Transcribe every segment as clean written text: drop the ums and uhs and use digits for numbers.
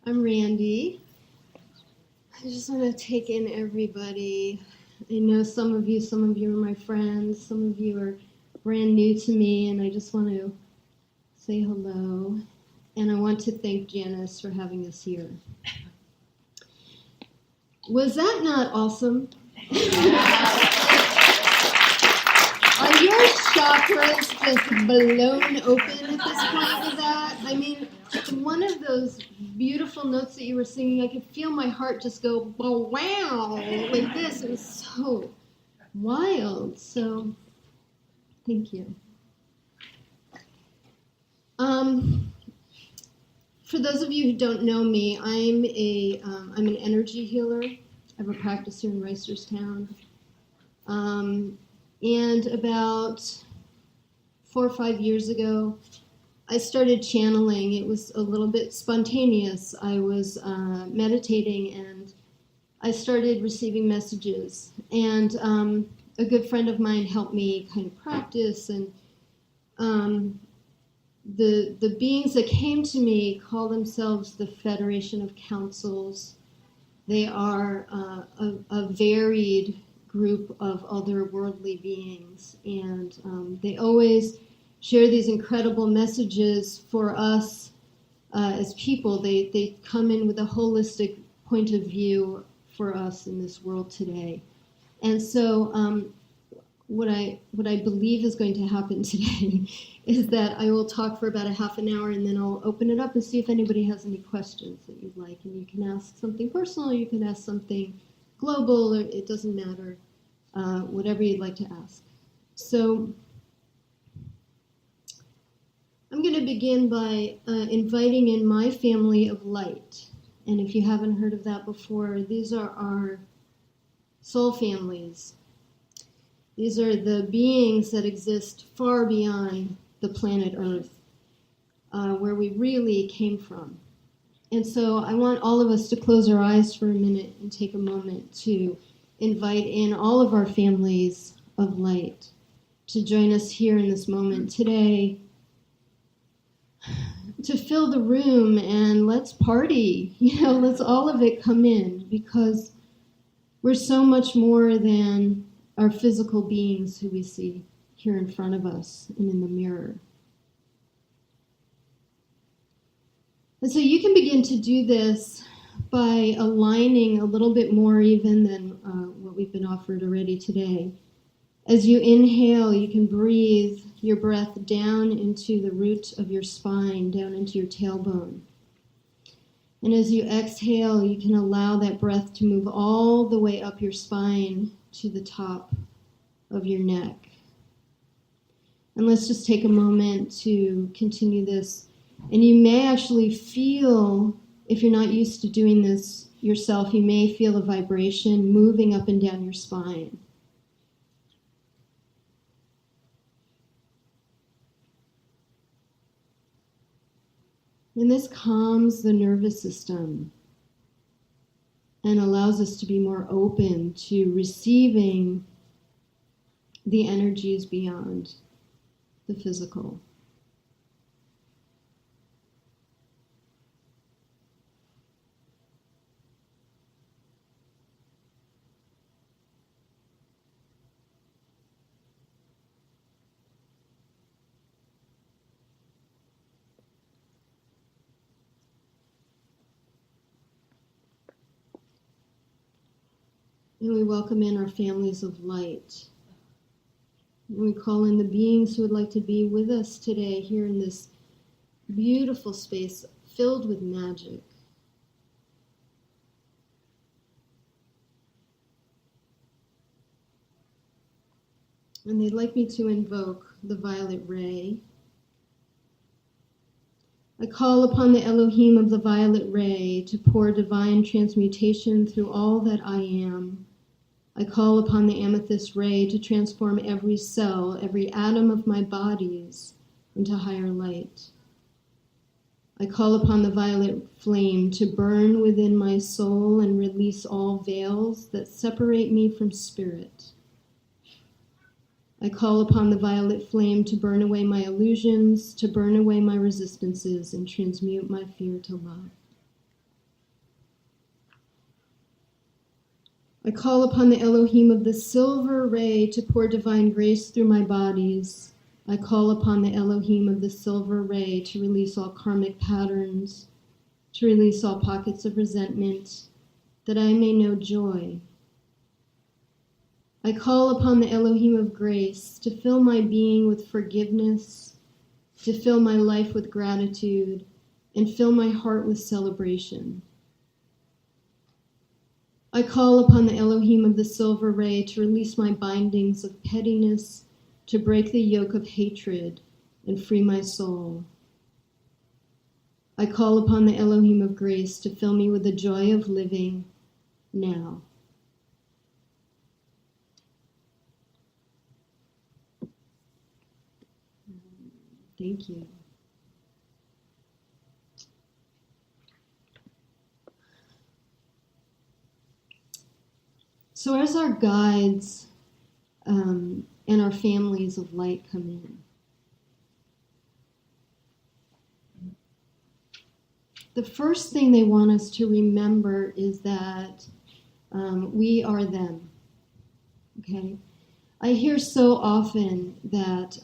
I'm Randy. I just want to take in everybody. I know some of you are my friends, some of you are brand new to me, and I just want to say hello. And I want to thank Janice for having us here. Was that not awesome? Are your chakras just blown open at this point with that? I mean, one of those beautiful notes that you were singing, I could feel my heart just go, wow, like this. It was so wild. So, thank you. For those of you who don't know me, I'm an energy healer. I have a practice here in Reisterstown. And about 4 or 5 years ago, I started channeling. It was a little bit spontaneous. I was meditating and I started receiving messages. And a good friend of mine helped me kind of practice. And the beings that came to me call themselves the Federation of Councils. They are a varied group of otherworldly beings, and they always share these incredible messages for us as people. They come in with a holistic point of view for us in this world today. And so what I believe is going to happen today is that I will talk for about a half an hour, and then I'll open it up and see if anybody has any questions that you'd like. And you can ask something personal, or you can ask something global, or it doesn't matter, whatever you'd like to ask. So I'm going to begin by inviting in my family of light. And if you haven't heard of that before, these are our soul families. These are the beings that exist far beyond the planet Earth, where we really came from. And so I want all of us to close our eyes for a minute and take a moment to invite in all of our families of light to join us here in this moment today, to fill the room, and let's party. Let's all of it come in, because we're so much more than our physical beings who we see here in front of us and in the mirror. And so you can begin to do this by aligning a little bit more even than what we've been offered already today. As you inhale, you can breathe your breath down into the root of your spine, down into your tailbone. And as you exhale, you can allow that breath to move all the way up your spine to the top of your neck. And let's just take a moment to continue this. And you may actually feel, if you're not used to doing this yourself, you may feel a vibration moving up and down your spine. And this calms the nervous system and allows us to be more open to receiving the energies beyond the physical. And we welcome in our families of light. And we call in the beings who would like to be with us today here in this beautiful space filled with magic. And they'd like me to invoke the violet ray. I call upon the Elohim of the violet ray to pour divine transmutation through all that I am. I call upon the amethyst ray to transform every cell, every atom of my bodies into higher light. I call upon the violet flame to burn within my soul and release all veils that separate me from spirit. I call upon the violet flame to burn away my illusions, to burn away my resistances, and transmute my fear to love. I call upon the Elohim of the silver ray to pour divine grace through my bodies. I call upon the Elohim of the silver ray to release all karmic patterns, to release all pockets of resentment, that I may know joy. I call upon the Elohim of grace to fill my being with forgiveness, to fill my life with gratitude, and fill my heart with celebration. I call upon the Elohim of the silver ray to release my bindings of pettiness, to break the yoke of hatred and free my soul. I call upon the Elohim of grace to fill me with the joy of living now. Thank you. So as our guides and our families of light come in, the first thing they want us to remember is that we are them, okay? I hear so often that,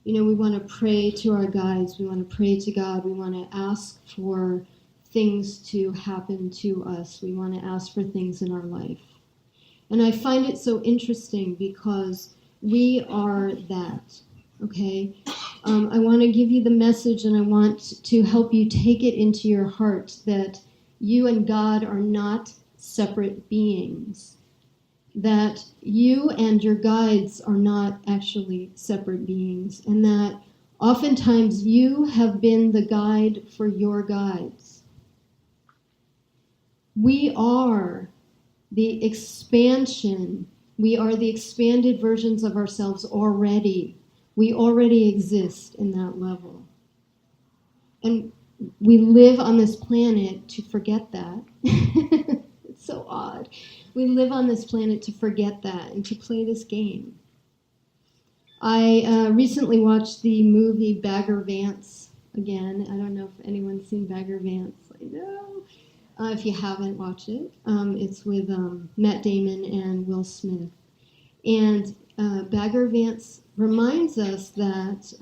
we want to pray to our guides, we want to pray to God, we want to ask for things to happen to us, we want to ask for things in our life. And I find it so interesting because we are that, okay? I want to give you the message, and I want to help you take it into your heart that you and God are not separate beings, that you and your guides are not actually separate beings, and that oftentimes you have been the guide for your guides. We are the expansion. We are the expanded versions of ourselves already. We already exist in that level. And we live on this planet to forget that. It's so odd. We live on this planet to forget that and to play this game. I recently watched the movie Bagger Vance again. I don't know if anyone's seen Bagger Vance. I know. If you haven't watched it, it's with Matt Damon and Will Smith. And Bagger Vance reminds us that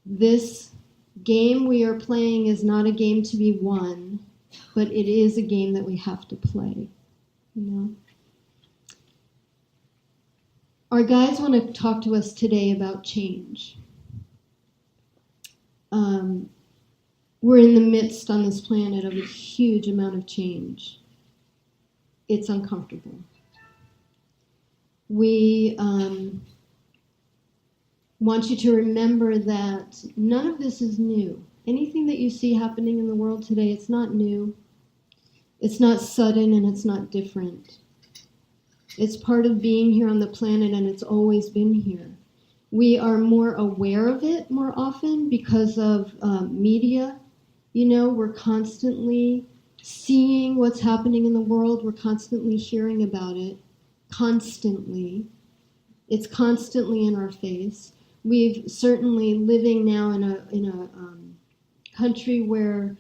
this game we are playing is not a game to be won, but it is a game that we have to play, Our guides want to talk to us today about change. We're in the midst on this planet of a huge amount of change. It's uncomfortable. We want you to remember that none of this is new. Anything that you see happening in the world today, it's not new. It's not sudden, and it's not different. It's part of being here on the planet, and it's always been here. We are more aware of it more often because of media. We're constantly seeing what's happening in the world. We're constantly hearing about it. Constantly. It's constantly in our face. We've certainly living now in a country where,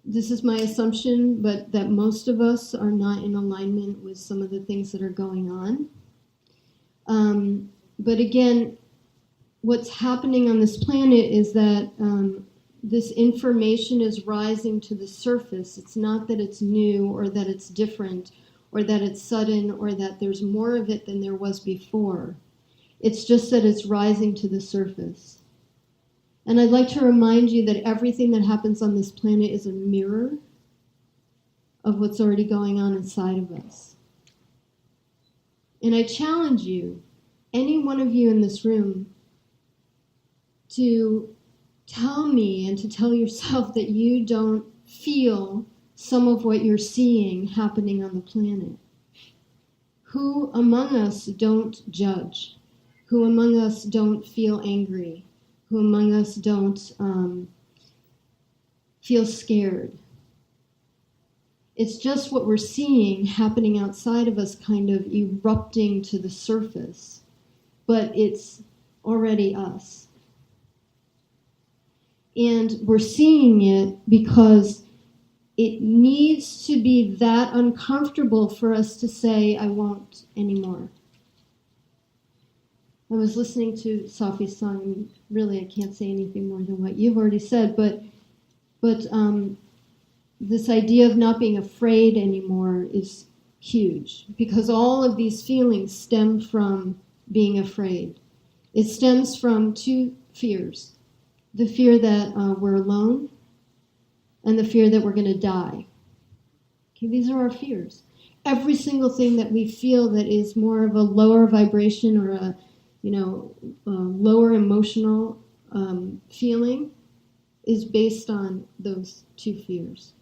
this is my assumption, but that most of us are not in alignment with some of the things that are going on. But again, what's happening on this planet is that this information is rising to the surface. It's not that it's new or that it's different or that it's sudden or that there's more of it than there was before. It's just that it's rising to the surface. And I'd like to remind you that everything that happens on this planet is a mirror of what's already going on inside of us. And I challenge you, any one of you in this room, to tell me and to tell yourself that you don't feel some of what you're seeing happening on the planet. Who among us don't judge? Who among us don't feel angry? Who among us don't feel scared? It's just what we're seeing happening outside of us kind of erupting to the surface, but it's already us. And we're seeing it because it needs to be that uncomfortable for us to say, I won't anymore. I was listening to Sophie's song, and really I can't say anything more than what you've already said, but this idea of not being afraid anymore is huge, because all of these feelings stem from being afraid. It stems from two fears. The fear that we're alone, and the fear that we're going to die. Okay, these are our fears. Every single thing that we feel that is more of a lower vibration or a lower emotional feeling is based on those two fears.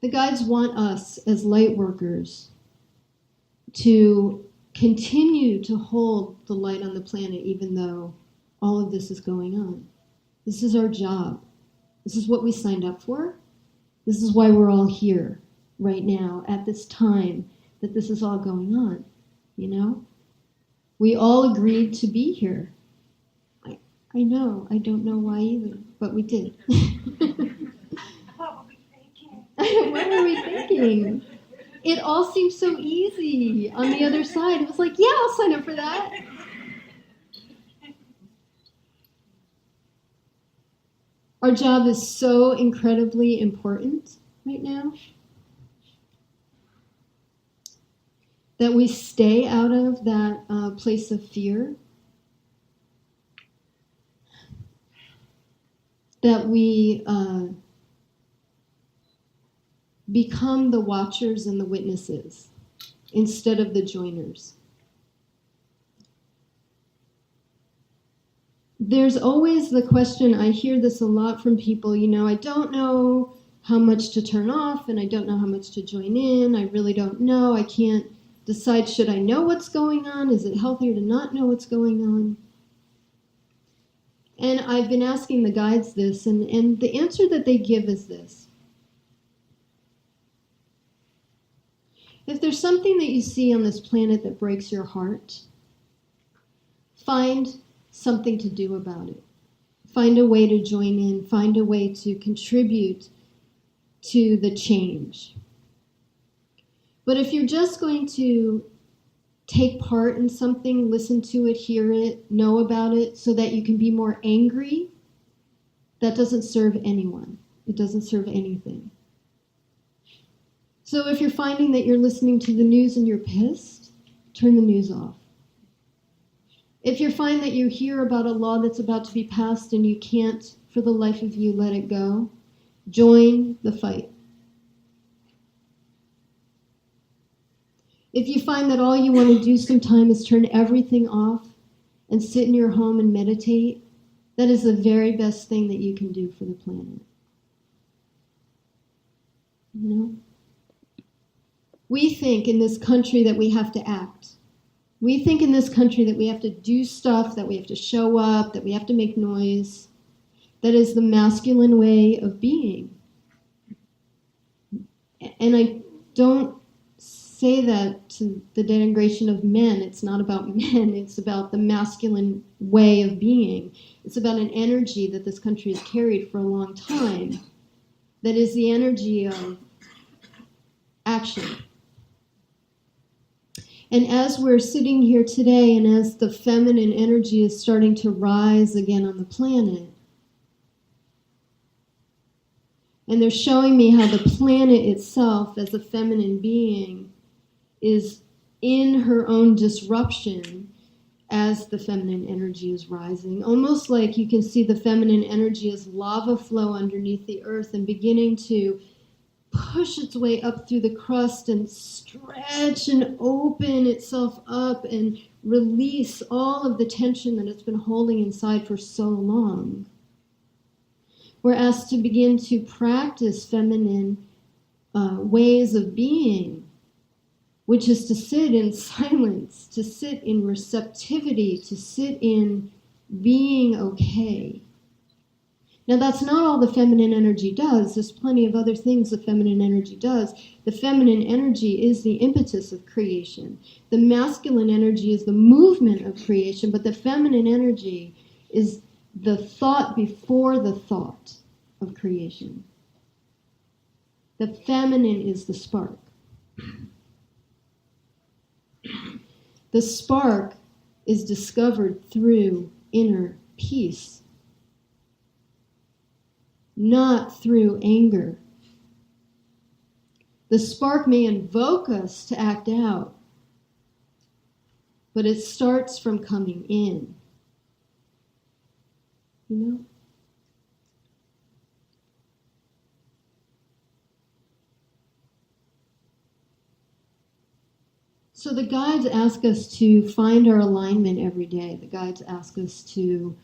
The guides want us as light workers to continue to hold the light on the planet even though all of this is going on. This is our job. This is what we signed up for. This is why we're all here right now at this time that this is all going on, you know? We all agreed to be here. I know, I don't know why either, but we did. What were we thinking? What were we thinking? It all seemed so easy on the other side. It was like, yeah, I'll sign up for that. Our job is so incredibly important right now that we stay out of that place of fear, that we become the watchers and the witnesses instead of the joiners. There's always the question, I hear this a lot from people, I don't know how much to turn off and I don't know how much to join in. I really don't know. I can't decide, should I know what's going on? Is it healthier to not know what's going on? And I've been asking the guides this, and the answer that they give is this. If there's something that you see on this planet that breaks your heart, find something to do about it. Find a way to join in. Find a way to contribute to the change. But if you're just going to take part in something, listen to it, hear it, know about it, so that you can be more angry, that doesn't serve anyone. It doesn't serve anything. So if you're finding that you're listening to the news and you're pissed, turn the news off. If you find that you hear about a law that's about to be passed and you can't, for the life of you, let it go, join the fight. If you find that all you want to do sometime is turn everything off and sit in your home and meditate, that is the very best thing that you can do for the planet. You know? We think in this country that we have to act. We think in this country that we have to do stuff, that we have to show up, that we have to make noise. That is the masculine way of being. And I don't say that to the denigration of men. It's not about men. It's about the masculine way of being. It's about an energy that this country has carried for a long time. That is the energy of action. And as we're sitting here today, and as the feminine energy is starting to rise again on the planet, and they're showing me how the planet itself, as a feminine being, is in her own disruption as the feminine energy is rising. Almost like you can see the feminine energy as lava flow underneath the earth and beginning to push its way up through the crust and stretch and open itself up and release all of the tension that it's been holding inside for so long. We're asked to begin to practice feminine ways of being, which is to sit in silence, to sit in receptivity, to sit in being okay. Now, that's not all the feminine energy does. There's plenty of other things the feminine energy does. The feminine energy is the impetus of creation. The masculine energy is the movement of creation, but the feminine energy is the thought before the thought of creation. The feminine is the spark. The spark is discovered through inner peace, not through anger. The spark may invoke us to act out, but it starts from coming in. You know? So the guides ask us to find our alignment every day. The guides ask us to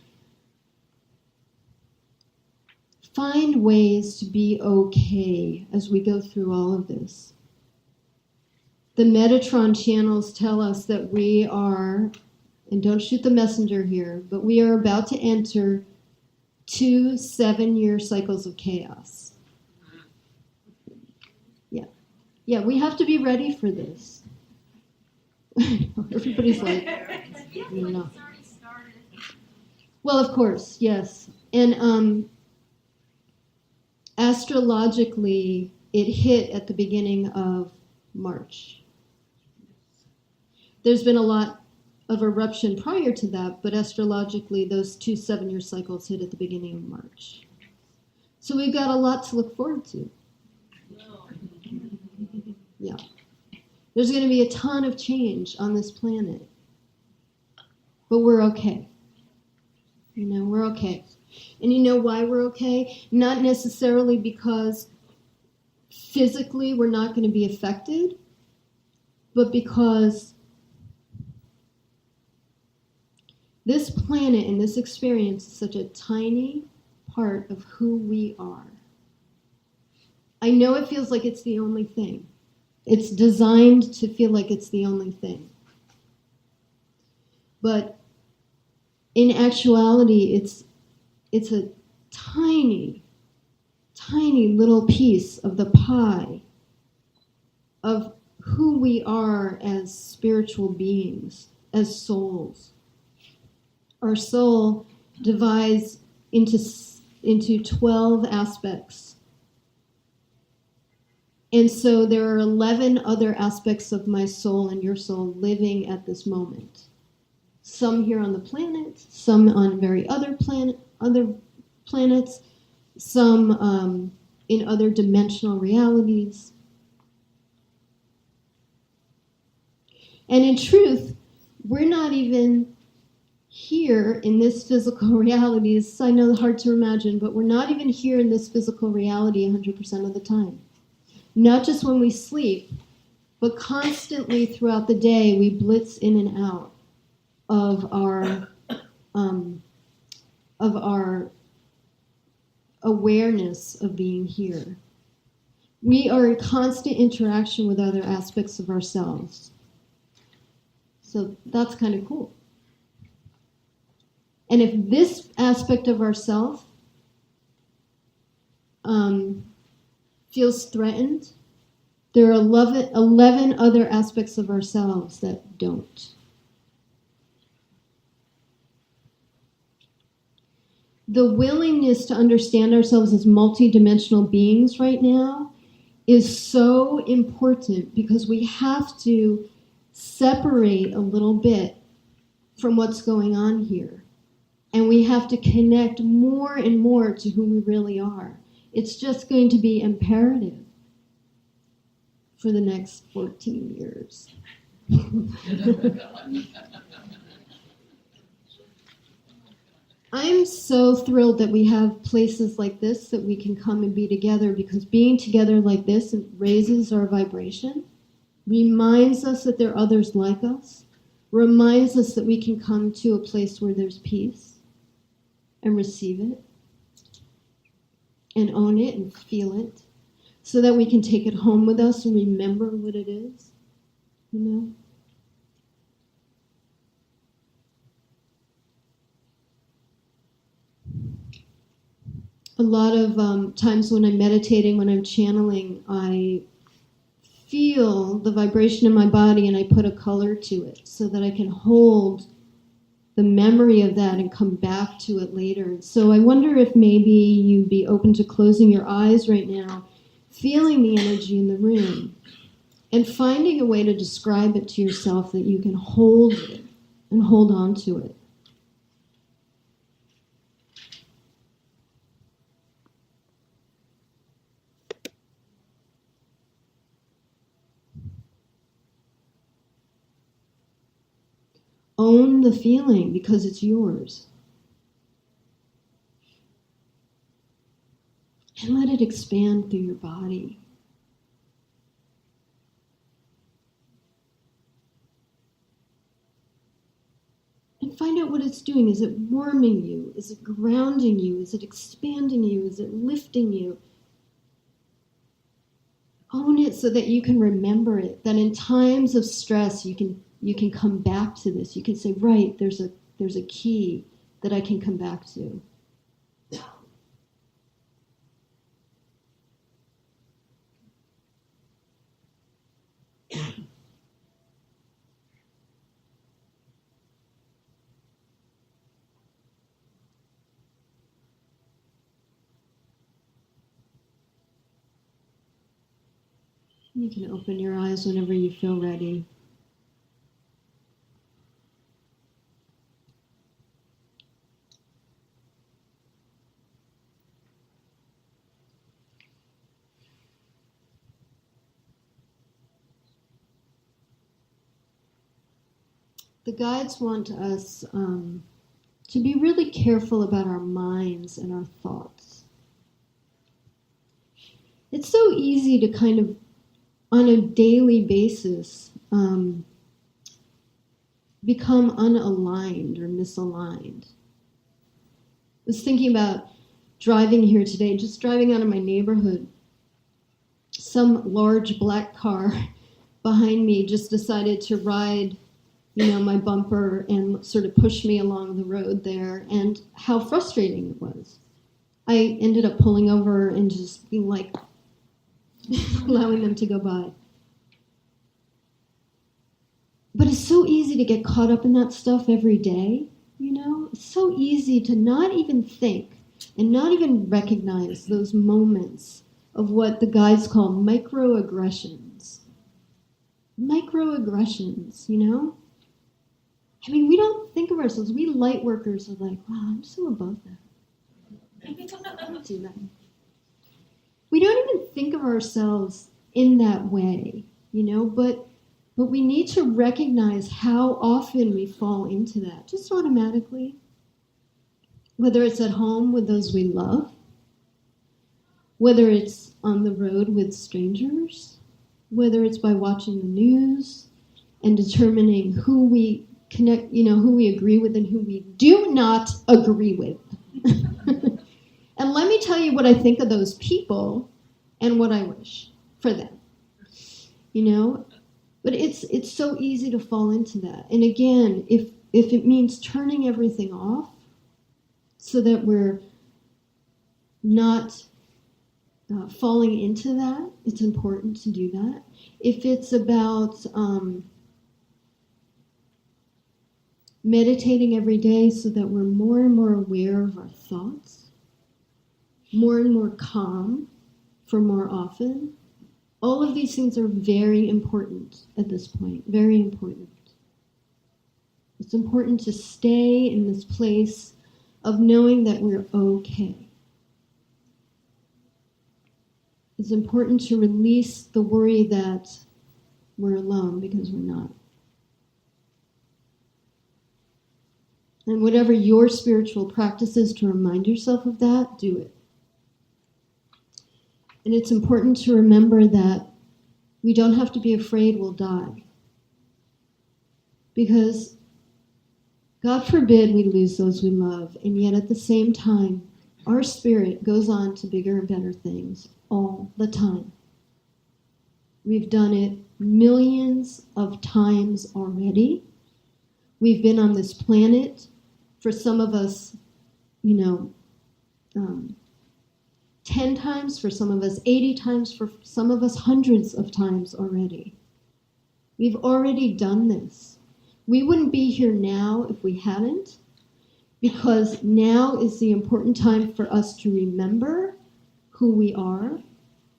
find ways to be okay as we go through all of this. The Metatron channels tell us that we are, and don't shoot the messenger here, but we are about to enter 2 7-year cycles of chaos. Yeah, we have to be ready for this. Everybody's like, no. Well, of course, yes. And astrologically, it hit at the beginning of March. There's been a lot of eruption prior to that, but astrologically, those 2 7-year cycles hit at the beginning of March. So we've got a lot to look forward to. Yeah. There's going to be a ton of change on this planet. But we're okay. You know, we're okay. And you know why we're okay? Not necessarily because physically we're not going to be affected, but because this planet and this experience is such a tiny part of who we are. I know it feels like it's the only thing. It's designed to feel like it's the only thing. But in actuality, it's a tiny, tiny little piece of the pie of who we are as spiritual beings, as souls. Our soul divides into 12 aspects. And so there are 11 other aspects of my soul and your soul living at this moment. Some here on the planet, some on other planets, some in other dimensional realities. And in truth, we're not even here in this physical reality. I know it's hard to imagine, but we're not even here in this physical reality 100% of the time. Not just when we sleep, but constantly throughout the day, we blitz in and out of our awareness of being here. We are in constant interaction with other aspects of ourselves. So that's kind of cool. And if this aspect of ourself feels threatened, there are 11 other aspects of ourselves that don't. The willingness to understand ourselves as multidimensional beings right now is so important because we have to separate a little bit from what's going on here. And we have to connect more and more to who we really are. It's just going to be imperative for the next 14 years. I'm so thrilled that we have places like this that we can come and be together, because being together like this raises our vibration, reminds us that there are others like us, reminds us that we can come to a place where there's peace and receive it and own it and feel it, so that we can take it home with us and remember what it is, you know? a lot of times when I'm meditating, when I'm channeling, I feel the vibration in my body and I put a color to it so that I can hold the memory of that and come back to it later. So I wonder if maybe you'd be open to closing your eyes right now, feeling the energy in the room, and finding a way to describe it to yourself that you can hold it and hold on to it. Own the feeling because it's yours. And let it expand through your body. And find out what it's doing. Is it warming you? Is it grounding you? Is it expanding you? Is it lifting you? Own it so that you can remember it. That in times of stress, you can come back to this. You can say, right, there's a key that I can come back to. You can open your eyes whenever you feel ready. The guides want us to be really careful about our minds and our thoughts. It's so easy to kind of, on a daily basis, become unaligned or misaligned. I was thinking about driving here today, just driving out of my neighborhood. Some large black car behind me just decided to ride, my bumper and sort of push me along the road there, and how frustrating it was. I ended up pulling over and just being like, allowing them to go by. But it's so easy to get caught up in that stuff every day, It's so easy to not even think and not even recognize those moments of what the guides call microaggressions. Microaggressions, I mean, we don't think of ourselves, we light workers are like, wow, I'm so above that. I don't do that. We don't even think of ourselves in that way, but we need to recognize how often we fall into that, just automatically. Whether it's at home with those we love, whether it's on the road with strangers, whether it's by watching the news and determining who we connect, who we agree with and who we do not agree with. And let me tell you what I think of those people and what I wish for them. But it's so easy to fall into that. And again, if it means turning everything off so that we're not falling into that, it's important to do that. If it's about meditating every day so that we're more and more aware of our thoughts, more and more calm for more often, all of these things are very important at this point, very important. It's important to stay in this place of knowing that we're okay. It's important to release the worry that we're alone, because we're not. And whatever your spiritual practice is to remind yourself of that, do it. And it's important to remember that we don't have to be afraid we'll die. Because God forbid we lose those we love, and yet at the same time, our spirit goes on to bigger and better things all the time. We've done it millions of times already. We've been on this planet, for some of us, 10 times, for some of us 80 times, for some of us hundreds of times already. We've already done this. We wouldn't be here now if we hadn't, because now is the important time for us to remember who we are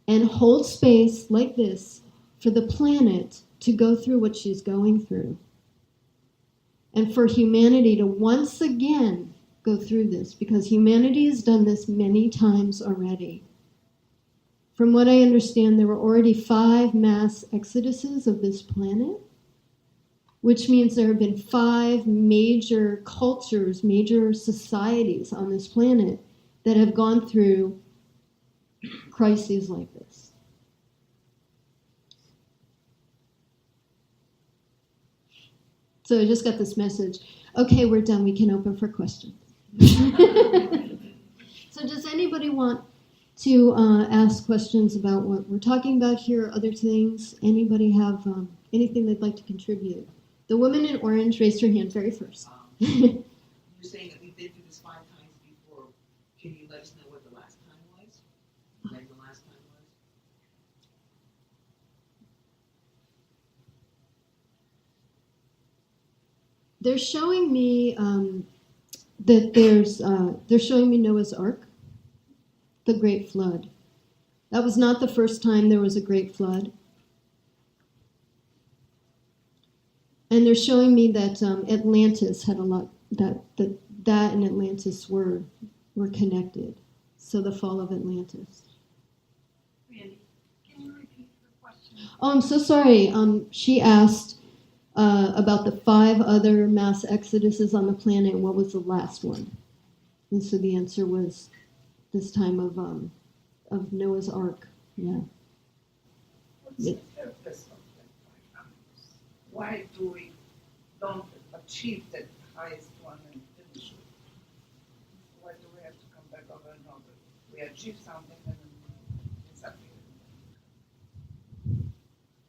and hold space like this for the planet to go through what she's going through. And for humanity to once again go through this, because humanity has done this many times already. From what I understand, there were already 5 mass exoduses of this planet, which means there have been 5 major cultures, major societies on this planet that have gone through crises like this. So I just got this message. Okay, we're done. We can open for questions. So does anybody want to ask questions about what we're talking about here, other things? Anybody have anything they'd like to contribute? The woman in orange raised her hand very first. You're saying that we've been through this 5 times before. Can you let us know what the last time was? When the last time was? They're showing me that they're showing me Noah's Ark, the Great Flood. That was not the first time there was a Great Flood. And they're showing me that Atlantis had a lot, that and Atlantis were connected. So the fall of Atlantis. Randy, can you repeat your question? Oh, I'm so sorry. She asked about the 5 other mass exoduses on the planet, and what was the last one? And so the answer was this time of Noah's Ark. Yeah. What's the purpose of that 5 times? Why do we don't achieve that highest one and finish it? Why do we have to come back over and over? We achieve something and then disappear.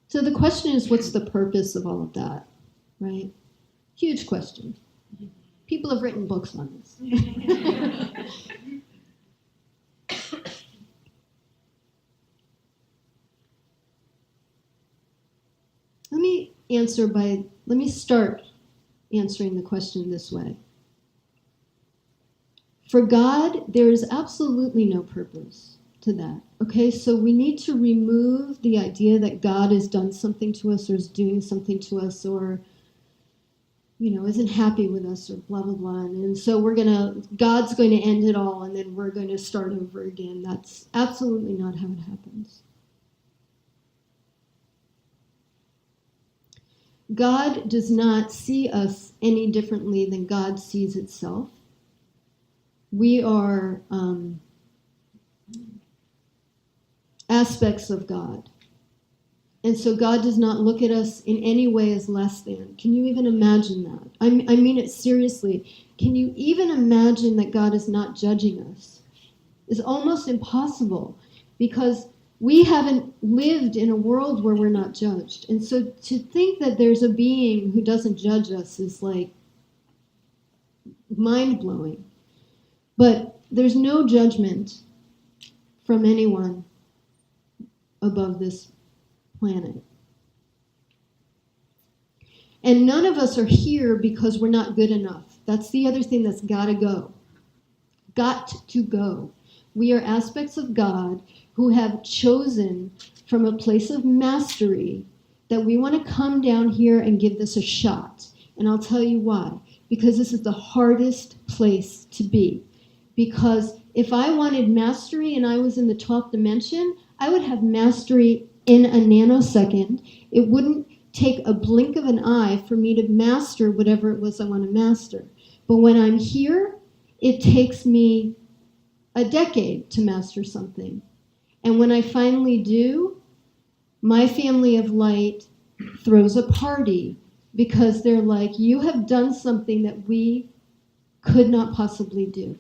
So the question is, what's the purpose of all of that, right? Huge question. People have written books on this. Let me start answering the question this way. For God, there is absolutely no purpose to that. Okay, so we need to remove the idea that God has done something to us or is doing something to us or, isn't happy with us or blah, blah, blah. And so God's going to end it all and then we're going to start over again. That's absolutely not how it happens. God does not see us any differently than God sees itself. We are aspects of God. And so God does not look at us in any way as less than. Can you even imagine that? I mean it seriously. Can you even imagine that God is not judging us? It's almost impossible because we haven't lived in a world where we're not judged. And so to think that there's a being who doesn't judge us is like mind-blowing. But there's no judgment from anyone above this planet. And none of us are here because we're not good enough. That's the other thing that's got to go. Got to go. We are aspects of God who have chosen from a place of mastery that we want to come down here and give this a shot. And I'll tell you why. Because this is the hardest place to be. Because if I wanted mastery and I was in the 12th dimension, I would have mastery in a nanosecond. It wouldn't take a blink of an eye for me to master whatever it was I want to master. But when I'm here, it takes me a decade to master something. And when I finally do, my family of light throws a party because they're like, you have done something that we could not possibly do.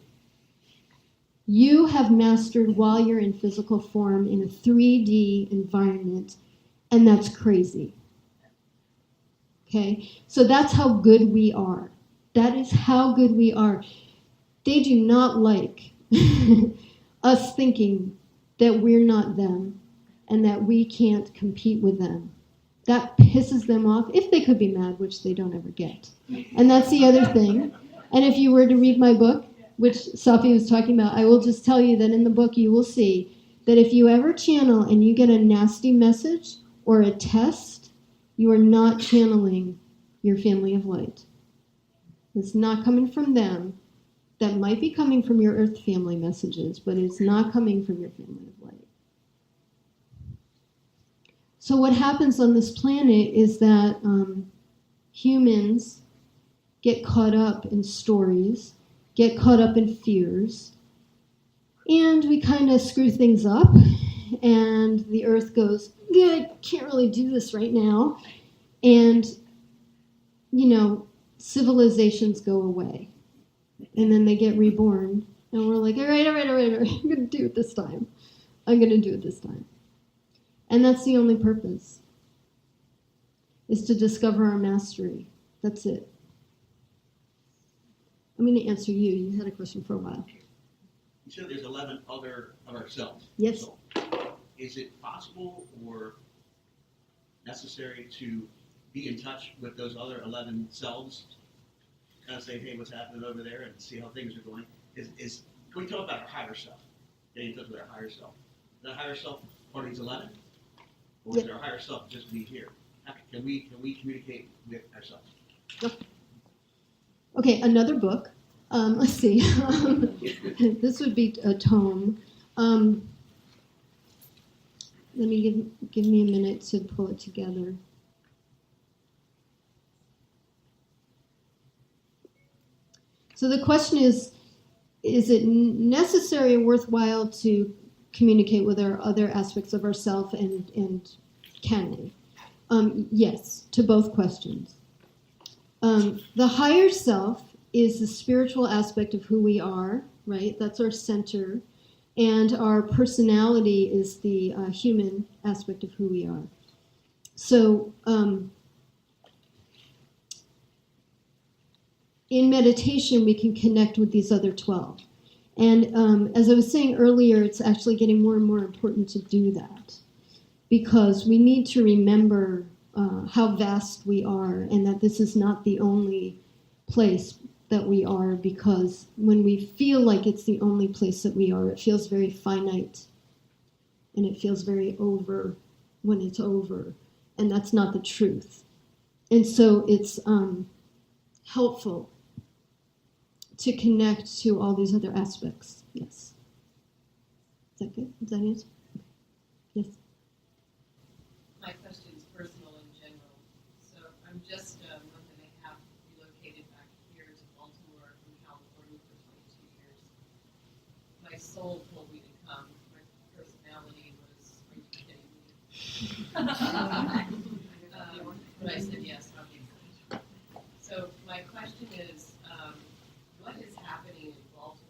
You have mastered while you're in physical form in a 3D environment, and that's crazy. Okay? So that's how good we are. That is how good we are. They do not like us thinking that we're not them and that we can't compete with them. That pisses them off, if they could be mad, which they don't ever get. And that's the other thing. And if you were to read my book, which Safi was talking about, I will just tell you that in the book you will see that if you ever channel and you get a nasty message or a test, you are not channeling your family of light. It's not coming from them. That might be coming from your earth family messages, but it's not coming from your family of light. So what happens on this planet is that humans get caught up in stories, get caught up in fears, and we kind of screw things up, and the earth goes, yeah, I can't really do this right now, and, civilizations go away, and then they get reborn, and we're like, all right, I'm going to do it this time. And that's the only purpose, is to discover our mastery. That's it. I'm going to answer you. You had a question for a while. You said there's 11 other of ourselves. Yes. So, is it possible or necessary to be in touch with those other 11 selves? Kind of say, hey, what's happening over there, and see how things are going. Can we talk about our higher self? Getting in touch with our higher self. Is that higher self part of these 11? Or is our higher self just be here? Can we communicate with ourselves? Okay, another book. Let's see. This would be a tome. Let me give me a minute to pull it together. So the question is it necessary and worthwhile to communicate with our other aspects of ourself, and can we? Yes, to both questions. The higher self is the spiritual aspect of who we are, right? That's our center. And our personality is the human aspect of who we are. So in meditation, we can connect with these other 12. And as I was saying earlier, it's actually getting more and more important to do that, because we need to remember how vast we are, and that this is not the only place that we are, because when we feel like it's the only place that we are, it feels very finite, and it feels very over when it's over, and that's not the truth. And so it's helpful to connect to all these other aspects. Yes. Is that good? Is that it? Yes. My question is personal in general. So I'm just a month and a half relocated back here to Baltimore from California for 22 years. My soul told me to come. My personality was, are you kidding me? But I said yes, obviously. So my question is, what is happening in Baltimore?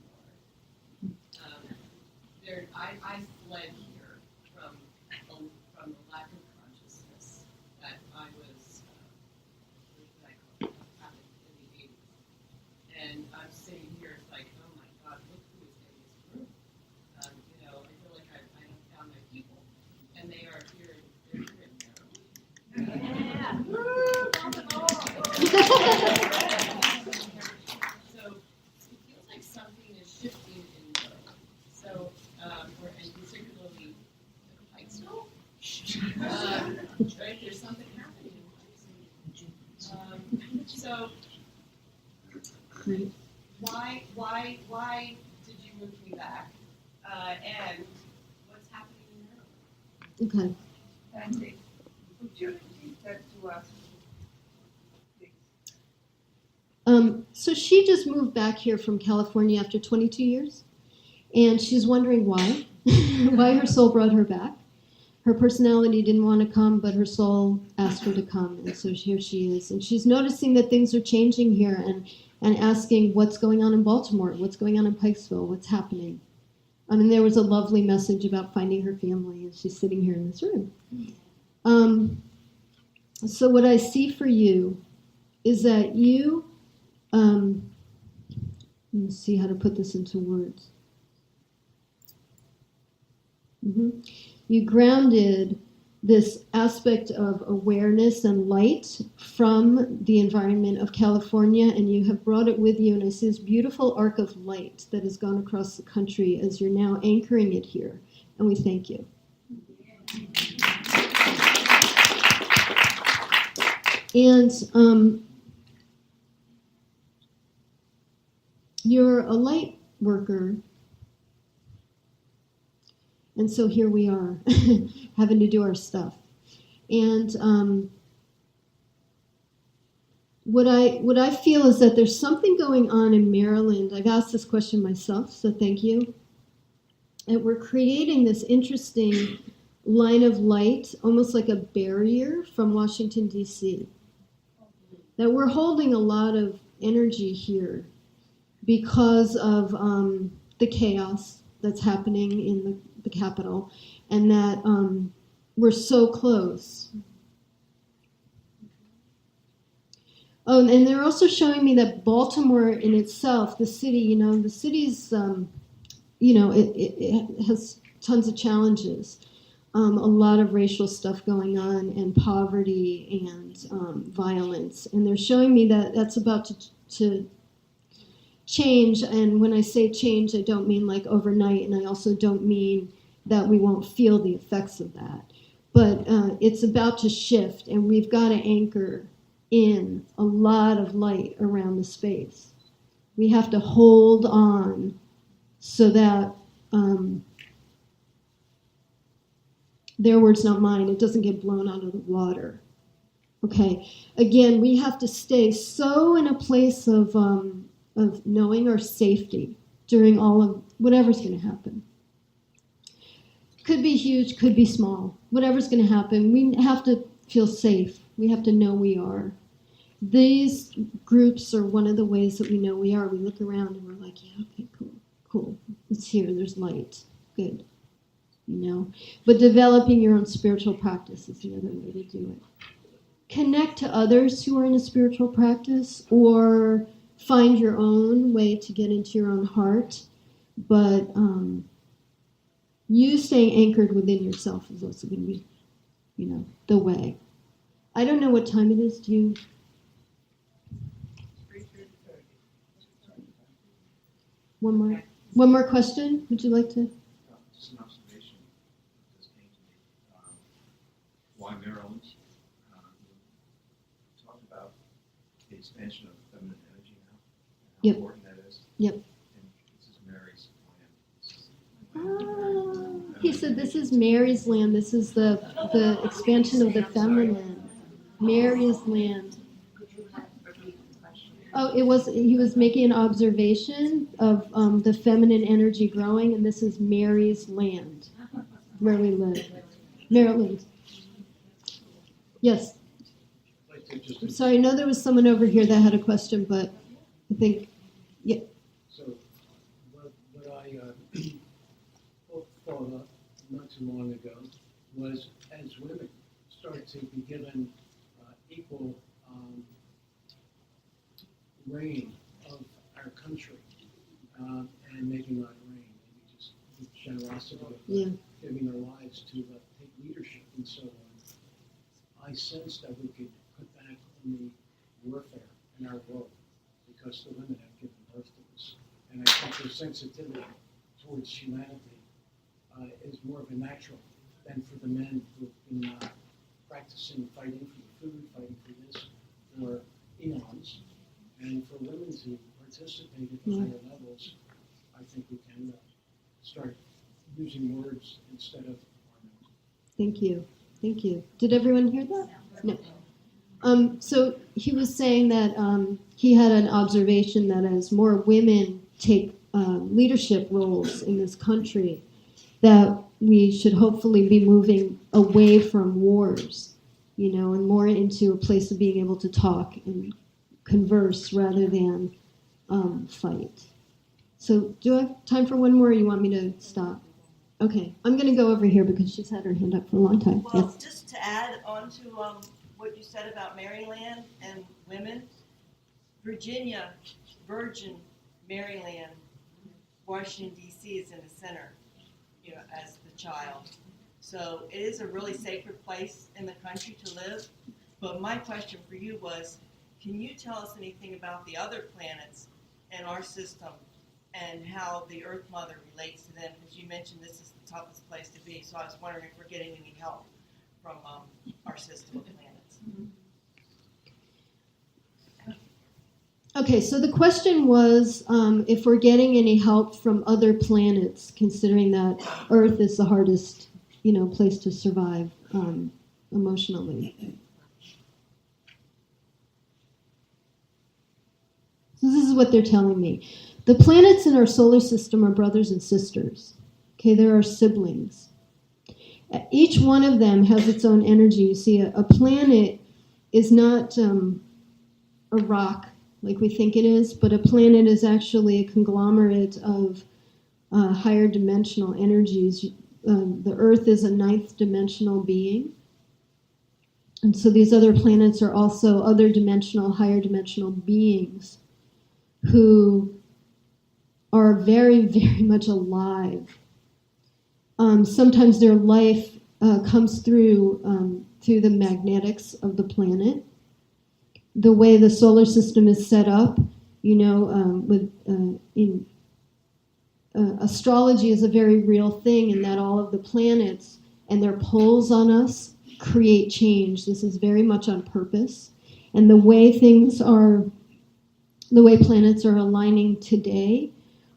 I fled here from the lack of consciousness that I was, what I call it, happened in the 80s. And I'm sitting here, it's like, oh my God, look who is in this room. I feel like I have found my people, and they are here. They're here in Maryland. Yeah. So it feels like something is shifting in Maryland. So, and particularly Pikesville. Right, there's something happening in Pikesville. So, why did you move me back? And what's happening in Maryland? Okay. Andy, would you repeat that to us, please? So she just moved back here from California after 22 years, and she's wondering why, why her soul brought her back. Her personality didn't want to come, but her soul asked her to come, and so here she is. And she's noticing that things are changing here, and asking what's going on in Baltimore, what's going on in Pikesville, what's happening. And there was a lovely message about finding her family, and she's sitting here in this room. So what I see for you is that you, let me see how to put this into words. You grounded this aspect of awareness and light from the environment of California, and you have brought it with you. And I see this beautiful arc of light that has gone across the country as you're now anchoring it here. And we thank you. And you're a light worker. And so here we are, having to do our stuff. And what I feel is that there's something going on in Maryland. I've asked this question myself, so thank you. And we're creating this interesting line of light, almost like a barrier from Washington, D.C. That we're holding a lot of energy here because of the chaos that's happening in the Capitol, and that we're so close. Oh, and they're also showing me that Baltimore in itself, the city, the city's, it has tons of challenges. A lot of racial stuff going on, and poverty and violence. And they're showing me that that's about to change. And when I say change, I don't mean like overnight, and I also don't mean that we won't feel the effects of that. But it's about to shift, and we've got to anchor in a lot of light around the space. We have to hold on so that, their words, not mine, it doesn't get blown out of the water. Okay, again, we have to stay so in a place of knowing our safety during all of whatever's going to happen. Could be huge, could be small. Whatever's going to happen, we have to feel safe. We have to know we are. These groups are one of the ways that we know we are. We look around and we're like, yeah, okay, cool. It's here. There's light. Good. But developing your own spiritual practice is the other way to do it. Connect to others who are in a spiritual practice, or find your own way to get into your own heart. But you staying anchored within yourself is also going to be, the way. I don't know what time it is. Do you? One more question. Would you like to? Just an observation that just came to me. Why Maryland? Talked about the expansion of feminine energy now, and how important that is. Yep. And this is Mary's land. He said this is Mary's land. This is the expansion of the feminine. Mary's land. Oh, he was making an observation of the feminine energy growing, and this is Mary's land, where we live. Maryland. Yes. I'm sorry, I know there was someone over here that had a question, but I think, yeah. So, what I thought of not too long ago was, as women start to be given equal reign of our country, and maybe not reign, maybe just the generosity of giving their lives to take leadership and so on, I sense that we could put back on the warfare in our world, because the women have given birth to us. And I think their sensitivity towards humanity is more of a natural than for the men who've been practicing fighting for the food, fighting for this, for eons. And for women to participate at the higher levels, I think we can start using words instead of hormones. Thank you. Did everyone hear that? No. So he was saying that he had an observation that as more women take leadership roles in this country, that we should hopefully be moving away from wars, and more into a place of being able to talk and converse rather than fight. So do I have time for one more, or you want me to stop? Okay, I'm going to go over here because she's had her hand up for a long time. Well, Yes. just to add on to what you said about Maryland and women, Virginia, Virgin Maryland, Washington, D.C. is in the center. as the child. So it is a really sacred place in the country to live. But my question for you was, can you tell us anything about the other planets in our system and how the Earth Mother relates to them? Because you mentioned this is the toughest place to be, so I was wondering if we're getting any help from our system of planets. Okay, so the question was if we're getting any help from other planets, considering that Earth is the hardest, place to survive emotionally. So this is what they're telling me. The planets in our solar system are brothers and sisters. Okay, they're our siblings. Each one of them has its own energy. You see, a planet is not a rock like we think it is, but a planet is actually a conglomerate of higher dimensional energies. The Earth is a ninth dimensional being. And so these other planets are also other dimensional, higher dimensional beings who are very, very much alive. Sometimes their life comes through the magnetics of the planet. The way the solar system is set up, astrology is a very real thing in that all of the planets and their poles on us create change. This is very much on purpose. And the way planets are aligning today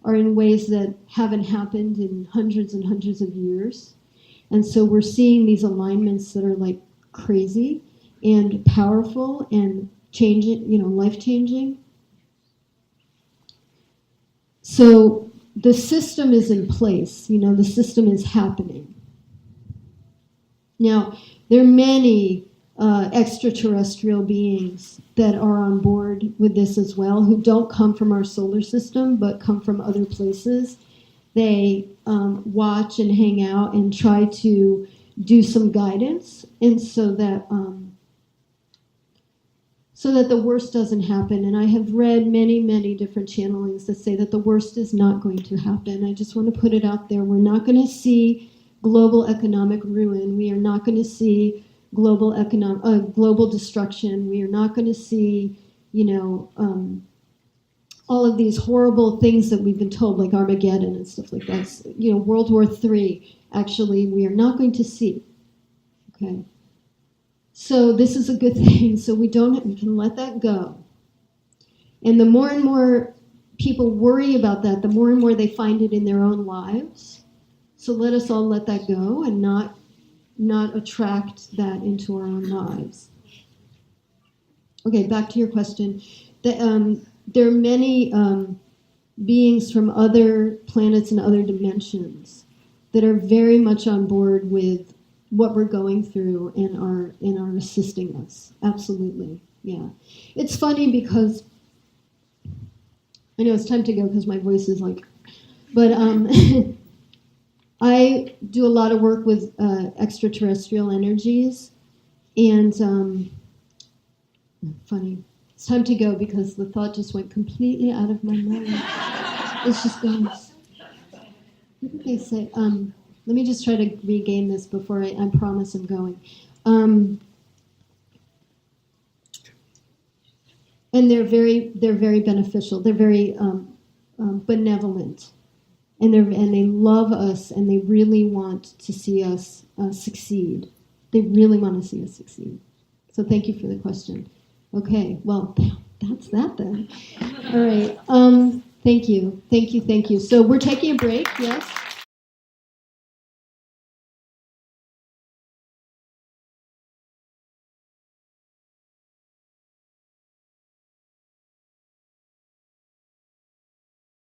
are in ways that haven't happened in hundreds and hundreds of years. And so we're seeing these alignments that are like crazy and powerful and changing, life-changing. So the system is in place, the system is happening. Now, there are many extraterrestrial beings that are on board with this as well, who don't come from our solar system, but come from other places. They watch and hang out and try to do some guidance, and so that the worst doesn't happen. And I have read many, many different channelings that say that the worst is not going to happen. I just want to put it out there. We're not going to see global economic ruin. We are not going to see global destruction. We are not going to see, all of these horrible things that we've been told, like Armageddon and stuff like that. World War III, actually, we are not going to see. Okay. So this is a good thing. So we can let that go. And the more and more people worry about that, the more and more they find it in their own lives. So let us all let that go and not attract that into our own lives. Okay, back to your question. There are many beings from other planets and other dimensions that are very much on board with what we're going through and are assisting us. Absolutely, yeah. It's funny because I know it's time to go because my voice is like, but I do a lot of work with extraterrestrial energies, and funny. It's time to go because the thought just went completely out of my mind. It's just gone. What did they say? Let me just try to regain this before I promise I'm going. And they're very beneficial. They're very benevolent, and they love us, and they really want to see us succeed. They really want to see us succeed. So thank you for the question. Okay, well, that's that then. All right. Thank you. So we're taking a break, yes?